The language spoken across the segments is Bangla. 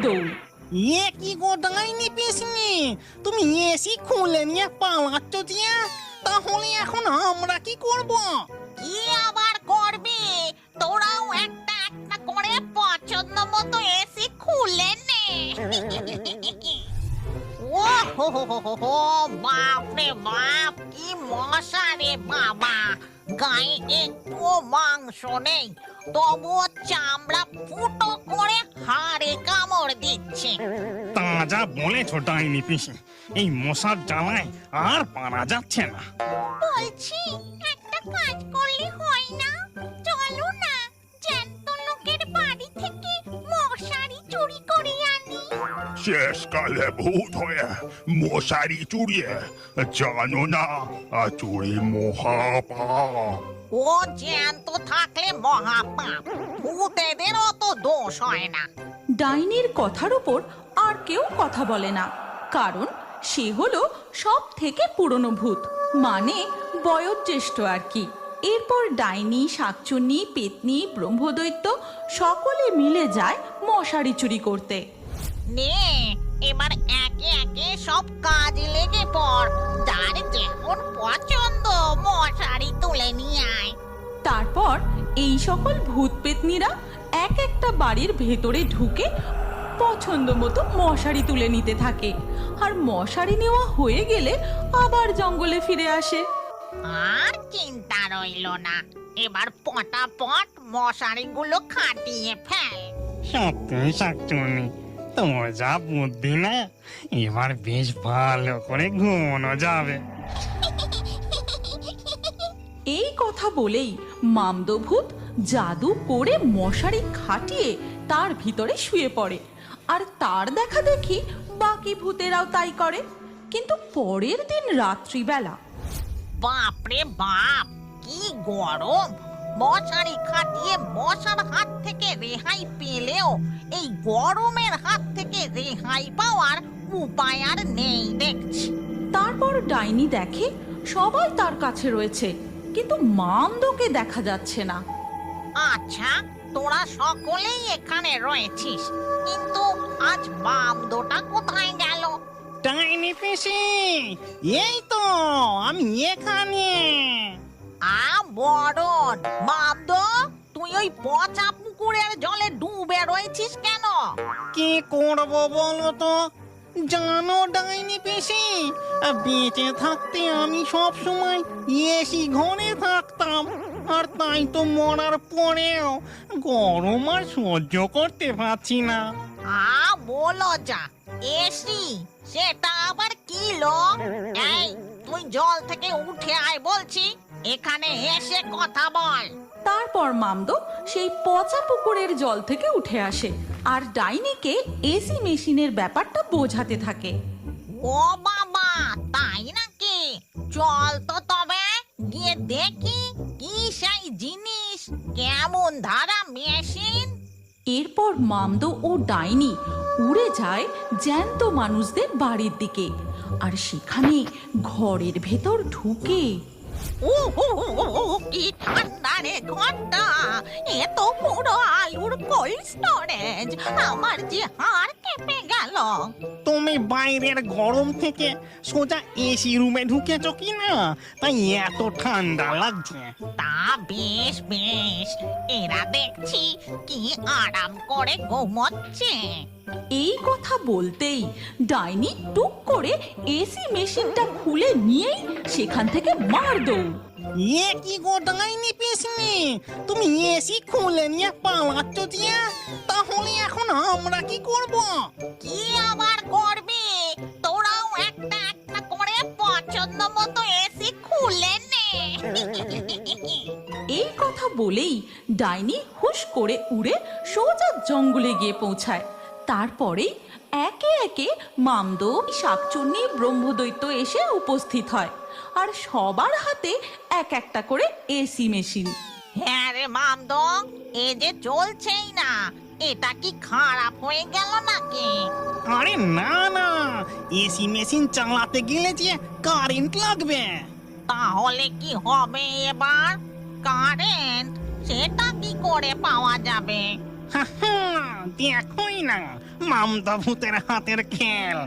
দৌড়। এ কি গো ডাইনি পিসনি, তুমি এসি খুলে নিয়ে পালাচ্ছ যে, তাহলে এখন আমরা কি করব? কি আবার করবি? তোরাও একটা একটা করে পছন্দ মতো এসি খুলে নে। ও হো হো হো হো হো, বাপ রে বাপ, কি মশা রে বাবা! গায়ে একটুও মাংস নেই, তবুও চামড়া ফুটো করে হাড়ে কামড় দিচ্ছে। তা যা বলেছ ডাইনি পিসি, এই মশার জ্বালায় আর পারা যাচ্ছে না। বলছি, একটা কাজ করলে হয় না? চলো না, জ্যান্ত লোকের বাড়ি থেকে মশারি চুরি করে আনি। শেষকালে ভূত হয়ে মশারি চুরিয়ে, জানো না চুরি মহাপাপ। ও জ্যান্ত থাকলে মহাপাপ, ভূতেদের অত দোষ হয় না। ডাইনির কথার উপর আর কেউ কথা বলে না, কারণ সে হলো সব থেকে পুরনো ভূত, মানে বয়োজ্যেষ্ঠ আর কি। এরপর ডাইনি, শাকচুন্নি, পেতনি, ব্রহ্মদৈত্য সকলে মিলে যায় মশারি চুরি করতে। নে, এবার একে একে সব কাজে লেগে পড়, যার যেমন পছন্দ মশারি তুলে নিয়ে আয়। তারপর এই সকল ভূত পেতনিরা এক একটা বাড়ির ভেতরে ঢুকে পছন্দ মতো মশারি তুলে নিতে থাকে, আর মশারি নেওয়া হয়ে গেলে আবার জঙ্গলে ফিরে আসে। আর চিন্তা রইল না, এবার পটাপট মশারিগুলো খাটিয়ে ফেল। সত্যি শাকচুনি, তোমার যা বুদ্ধি না, এবার বেশ ভালো করে ঘুমানো যাবে। এই কথা বলেই মামদভূত জাদু করে মশারি খাটিয়ে তার ভিতরে শুয়ে পড়ে, আর তার দেখা দেখি বাকি ভূতেরাও তাই করে। কিন্তু পরের দিন রাত্রিবেলা বাপরে বাপ, কি গরম! মশারি খাটিয়ে মশার হাত থেকে রেহাই পেলেও এই গরমের হাত থেকে রেহাই পাওয়ার উপায় আর নেই দেখছি। তারপর ডাইনি দেখে সবাই তার কাছে রয়েছে, কিন্তু মামদকে দেখা যাচ্ছে না। আচ্ছা, তোরা সকলেই এখানে রয়েছিস, কিন্তু আজ বামদোটা কোথায় গেল? ডাইনি পিসি, এই তো আমি এখানে। বড়ন, বামদো, তুই ওই পচা পুকুরের জলে ডুবে রয়েছিস কেন? কি করব বলো তো? জানো ডাইনি পিসি, বেঁচে থাকতে আমি সব সময় এসি ঘরে থাকতাম, আর তাই তো মরার পরেও গরম আর সহ্য করতে পারছি না। বলো যা, এসি সেটা আবার কি লো? এই, তুই জল থেকে উঠে আয় বলছি, এখানে এসে কথা বল। তারপর মামদো সেই পচা পুকুরের জল থেকে উঠে আসে আর ডাইনিকে এসি মেশিনের ব্যাপারটা বোঝাতে থাকে। ও বাবা, তাই নাকি? চল তো তবে গিয়ে দেখি কি সেই জিনিস, কেমন ধারা মেশিন। এরপর মামদো ও ডাইনি উড়ে যায় জ্যান্ত মানুষদের বাড়ির দিকে, আর সেখানে ঘরের ভেতর ঢুকে কি ঠান্ডা রে ঘরটা! এ তো পুরো আলুর কোল্ড স্টোরেজ, আমার যে হাড় কেঁপে গেল। তুমি বাইরের গরম থেকে সোজা এসি রুমে ঢুকেছ কি না, তাই এত ঠান্ডা লাগছে। তা বেশ বেশ, এরা দেখছি কি আরাম করে ঘুমোচ্ছে। এই কথা বলতেই ডাইনি টুক করে এসি মেশিনটা খুলে নিয়েই সেখান থেকে মার দৌড়। এ কি গো ডাইনি পিসনি, তুমি এসি খুলে নিয়ে পালাচ্ছ যে, তাহলে এখন আমরা কি করব? কি আবার করবি? তোরাও একটা একটা করে পছন্দ মতো এসি খুলে নে। এই কথা বলেই ডাইনি হুশ করে উড়ে সোজা জঙ্গলে গিয়ে পৌঁছায়। তারপরেই একে একে মামদো, শাকচুন্নি, ব্রহ্মদৈত্য এসে উপস্থিত হয়, আর সবার হাতে এক একটা করে এসি মেশিন। হ্যাঁ রে মামদো, এ যে চলছেই না, এটা কি খারাপ হয়ে গেল নাকি? আরে না না, এসি মেশিন চালাতে গেলে যে কারেন্ট লাগবে। তাহলে কি হবে এবার? কারেন্ট সেটা কি করে পাওয়া যাবে? দেখোই না, মামদা ভূতের হাতের খেল।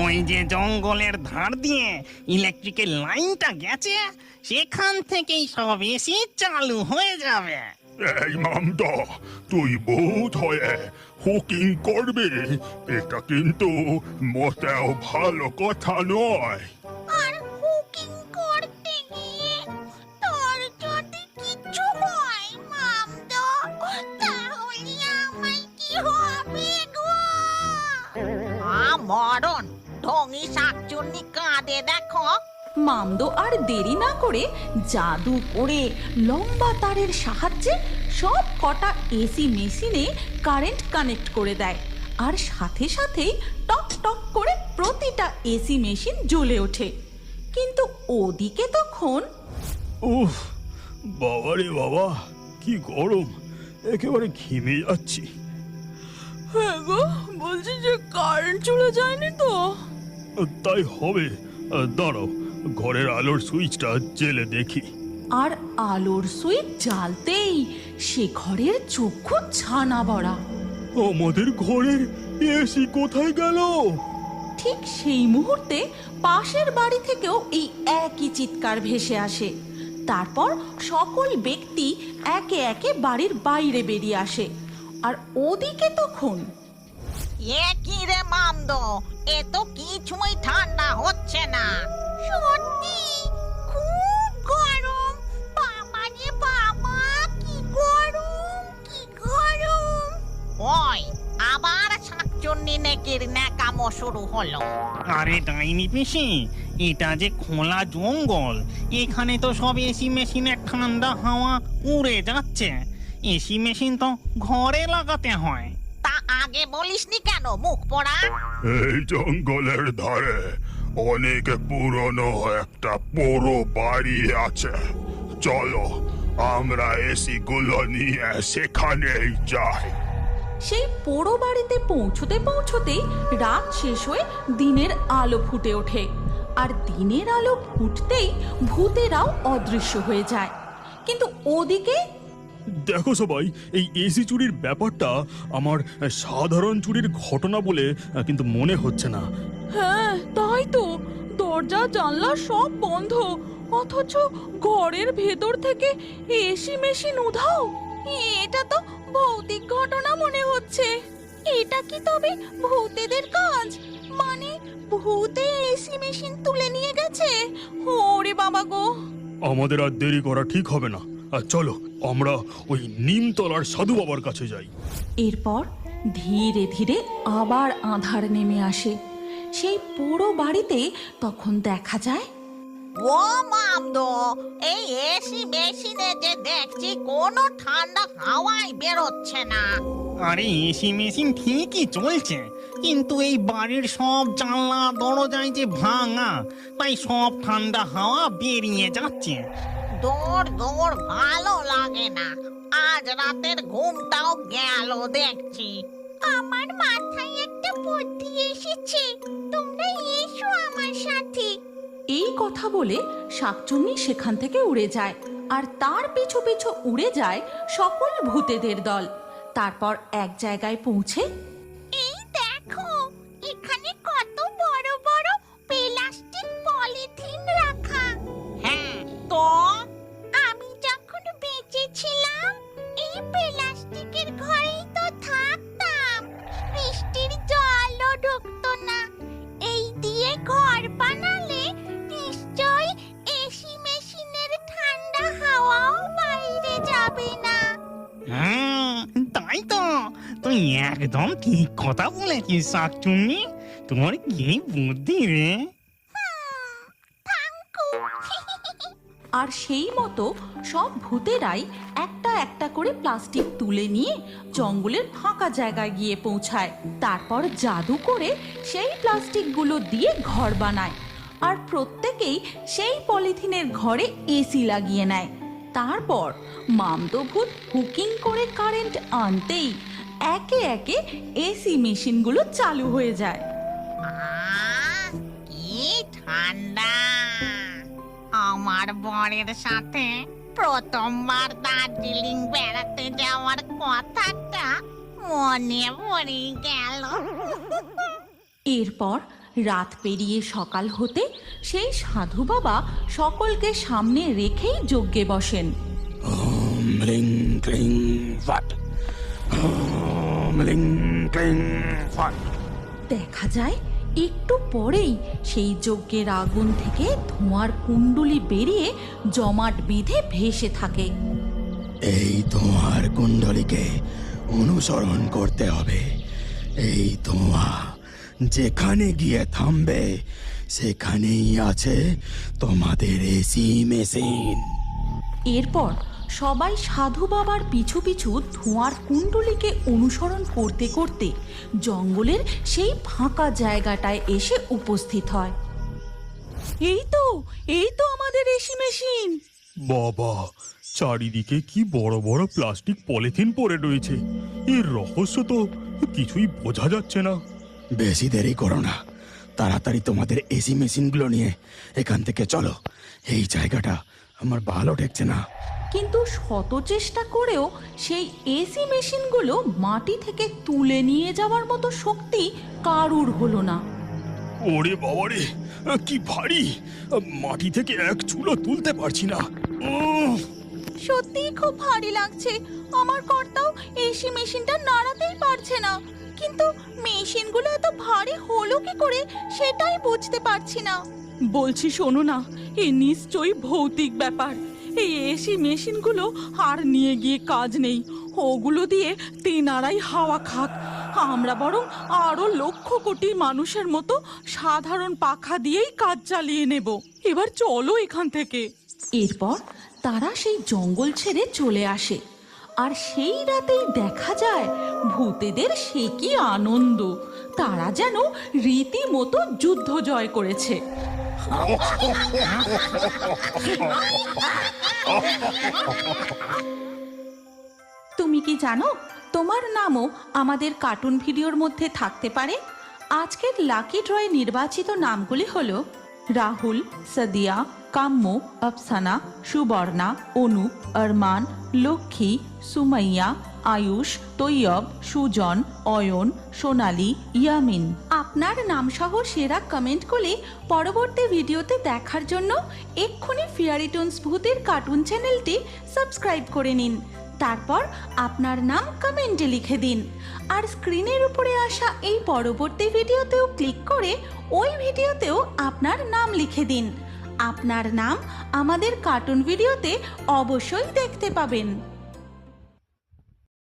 ওই যে জঙ্গলের ধার দিয়ে ইলেকট্রিকের লাইনটা গেছে, সেখান থেকেই সব এসি চালু হয়ে যাবে। এই মামদা, তুই ভূত হয়ে হুকিং করবি, এটা কিন্তু মোটেও ভালো কথা নয়। আর হুকিং করতে গিয়ে তোর যদি কিছু হয় মামদো, তাহলে আমায় কি হবে গো? মরণ ঢঙি শাকচুন্নি কাঁদে দেখো। মামদো আর দেরি না করে জাদু করে লম্বা তারের সাহায্যে সব কটা এসি মেশিনে কারেন্ট কানেক্ট করে দেয়, আর সাথে সাথেই টক টক করে প্রতিটা এসি মেশিন জ্বলে ওঠে। কিন্তু ওদিকে তখন উফ, বাবারে বাবা, কি গরম, একেবারে ঘেমে যাচ্ছি। হ্যাঁ গো, বলছি যে কারেন্ট চলে যায়নি তো? তাই হবে, দাঁড়াও, ঘরের আলোর সুইচটা জেলে দেখি। আর আলোর সুইচ জ্বালতেই সে ঘরের চক্ষু ছানা ভরা। আমাদের ঘরের এসি কোথায় গেল? ঠিক সেই মুহূর্তে পাশের বাড়ি থেকেও এই একই চিৎকার ভেসে আসে। তারপর সকল ব্যক্তি একে একে বাড়ির বাইরে বেরিয়ে আসে। আর ওদিকে তখন এ কি রে মামদো, এ তো কিছুই ঠান্ডা হচ্ছে না। সত্যি খুব গরম। বাবা রে বাবা, কি গরম, কি গরম। ওই আবার শাকচুন্নি নেকির ন্যাকামো শুরু হলো। আরে ডাইনি পিসি, এটা যে খোলা জঙ্গল, এখানে তো সব এসি মেশিনের ঠান্ডা হাওয়া উড়ে যাচ্ছে। এসি মেশিন তো ঘরে লাগাতে হয়। তা আগে বলিসনি কেন, মুখ পোড়া? এই জঙ্গলের ধারে অনেক পুরনো একটা বড় বাড়ি আছে, চলো আমরা এসি গুলো নিয়ে সেখানেই যাই। সেই পোড়ো বাড়িতে পৌঁছতে পৌঁছতেই রাত শেষ হয়ে দিনের আলো ফুটে ওঠে। আর দিনের আলো ফুটতেই ভূতেরাও অদৃশ্য হয়ে যায়। কিন্তু ওদিকে দেখো সবাই, এই এসি চুরির ব্যাপারটা আমার সাধারণ চুরির ঘটনা বলে কিন্তু মনে হচ্ছে না। হ্যাঁ তাই তো, দরজা জানলা সব বন্ধ, অথচ ঘরের ভেতর থেকে এসি মেশিন উধাও। এটা তো ভৌতিক ঘটনা মনে হচ্ছে। এটা কি তবে ভূতেদের কাজ? মানে ভূতে এসি মেশিন তুলে নিয়ে গেছে? ওরে বাবা গো! আমাদের আর দেরি করা ঠিক হবে না, আর চলো আমরা ওই নিমতলার সাধু বাবার কাছে যাই। এরপর ধীরে ধীরে আবার আঁধার নেমে আসে। সেই পুরো বাড়িতে তখন দেখা যায় ও মামদো, এই এসি মেশিনে যে দেখছি কোনো ঠান্ডা হাওয়াই বেরোচ্ছে না। আরে এসি মেশিন ঠিকই চলছে, কিন্তু এই বাড়ির সব জানলা দরজায় যে ভাঙা, তাই সব ঠান্ডা হাওয়া বেরিয়ে যাচ্ছে। দৌড় দৌড় ভালো লাগে না, আজ রাতের ঘুমটাও গেল দেখছি। আমার মাথায় একটা বুদ্ধি এসেছে, তোমরা এসো আমার সাথে। এই কথা বলে শাকচুন্নি সেখান থেকে উড়ে যায়, আর তার পিছু পিছু উড়ে যায় সকল ভূতেদের দল। তারপর এক জায়গায় পৌঁছে এই দেখো, এখানে কত বড় বড় প্লাস্টিক পলিথিন রাখা। হ্যাঁ তো, আমি যখন বেঁচে ছিলাম এই প্লাস্টিকের ঘরেই তো থাকতাম, বৃষ্টির জলও ঢুকতো না। এই দিয়ে ঘর বানালে নিশ্চয় এসি মেশিনের ঠান্ডা হাওয়াও বাইরে যাবে না। তাই তো, তুই একদম ঠিক কথা বলেছিস শাকচুন্নি, তোমার কি বুদ্ধি রে। আর সেই মতো সব ভূতেরাই একটা একটা করে প্লাস্টিক তুলে নিয়ে জঙ্গলের ফাঁকা জায়গায় গিয়ে পৌঁছায়। তারপর জাদু করে সেই প্লাস্টিকগুলো দিয়ে ঘর বানায়, আর প্রত্যেকেই সেই পলিথিনের ঘরে এসি লাগিয়ে নেয়। তারপর মামদভূত হুকিং করে কারেন্ট আনতেই একে একে এসি মেশিনগুলো চালু হয়ে যায়। কি ঠান্ডা! আমার বরের সাথে প্রথমবার দার্জিলিং বেড়াতে যাওয়ার কথাটা মনে পড়ে গেল। এরপর রাত পেরিয়ে সকাল হতে সেই সাধু বাবা সকলকে সামনে রেখেই যজ্ঞে বসেন। ওম লিং ক্লিং ফাট, ওম লিং ক্লিং ফাট। দেখা যায় একটু পরেই সেই যজ্ঞের আগুন থেকে ধোঁয়ার কুণ্ডলি বেরিয়ে জমাট বেঁধে ভেসে থাকে। এই ধোঁয়ার কুণ্ডলীকে অনুসরণ করতে হবে। এই ধোঁয়া যেখানে গিয়ে থামবে সেখানেই আছে তোমাদের এসি মেশিন। এরপর সবাই সাধু বাবার পিছু পিছু ধোঁয়ার কুণ্ডলীকে অনুসরণ করতে করতে জঙ্গলের সেই ফাঁকা জায়গাটায় এসে উপস্থিত হয়। এই তো আমাদের এসি মেশিন। বাবা, চারিদিকে কি বড় বড় প্লাস্টিক পলিথিন পড়ে রয়েছে। এর রহস্য তো কিছুই বোঝা যাচ্ছে না। বেশি দেরি করো না, তাড়াতাড়ি তোমাদের এসি মেশিনগুলো নিয়ে এখান থেকে চলো। এই জায়গাটা আমার ভালো ঠেকছে না। কিন্তু শত চেষ্টা করেও সেই এসি মেশিনগুলো মাটি থেকে তুলে নিয়ে যাওয়ার মতো শক্তি কারুর হলো না। ওরে বাবারে, কি ভারী! মাটি থেকে এক চুলো তুলতে পারছি না। সত্যিই খুব ভারী লাগছে। আমার কর্তাও এসি মেশিনটা নাড়াতেই পারছে না। কিন্তু মেশিনগুলো এত ভারী হলো কি করে সেটাই বুঝতে পারছি না। বলছি শোনো না, এ নিশ্চয়ই ভৌতিক ব্যাপার। এই এসি মেশিনগুলো আর নিয়ে গিয়ে কাজ নেই। ওগুলো দিয়ে তেনারাই হাওয়া খাক। আমরা বরং আরো লক্ষ কোটি মানুষের মতো সাধারণ পাখা দিয়েই কাজ চালিয়ে নেব। এবার চলো এখান থেকে। এরপর তারা সেই জঙ্গল ছেড়ে চলে আসে। আর সেই রাতেই দেখা যায় ভূতেদের সে কি আনন্দ! তারা যেন রীতিমতো যুদ্ধ জয় করেছে। তুমি কি জানো তোমার নামও আমাদের কার্টুন ভিডিওর মধ্যে থাকতে পারে? আজকের লাকি ড্রয়ে নির্বাচিত নামগুলি হলো রাহুল, সাদিয়া, কাম্য, আফসানা, সুবর্ণা, অনুপ, আরমান, লক্ষ্মী, সুমাইয়া, আয়ুষ, তৈয়ব, সুজন, অয়ন, সোনালি, ইয়ামিন। আপনার নামসহ সেরা কমেন্ট করে পরবর্তী ভিডিওতে দেখার জন্য এক্ষুনি ফেয়ারি টুনস ভূতের কার্টুন চ্যানেলটি সাবস্ক্রাইব করে নিন। তারপর আপনার নাম কমেন্টে লিখে দিন। আর স্ক্রিনের উপরে আসা এই পরবর্তী ভিডিওতেও ক্লিক করে ওই ভিডিওতেও আপনার নাম লিখে দিন। আপনার নাম আমাদের কার্টুন ভিডিওতে অবশ্যই দেখতে পাবেন।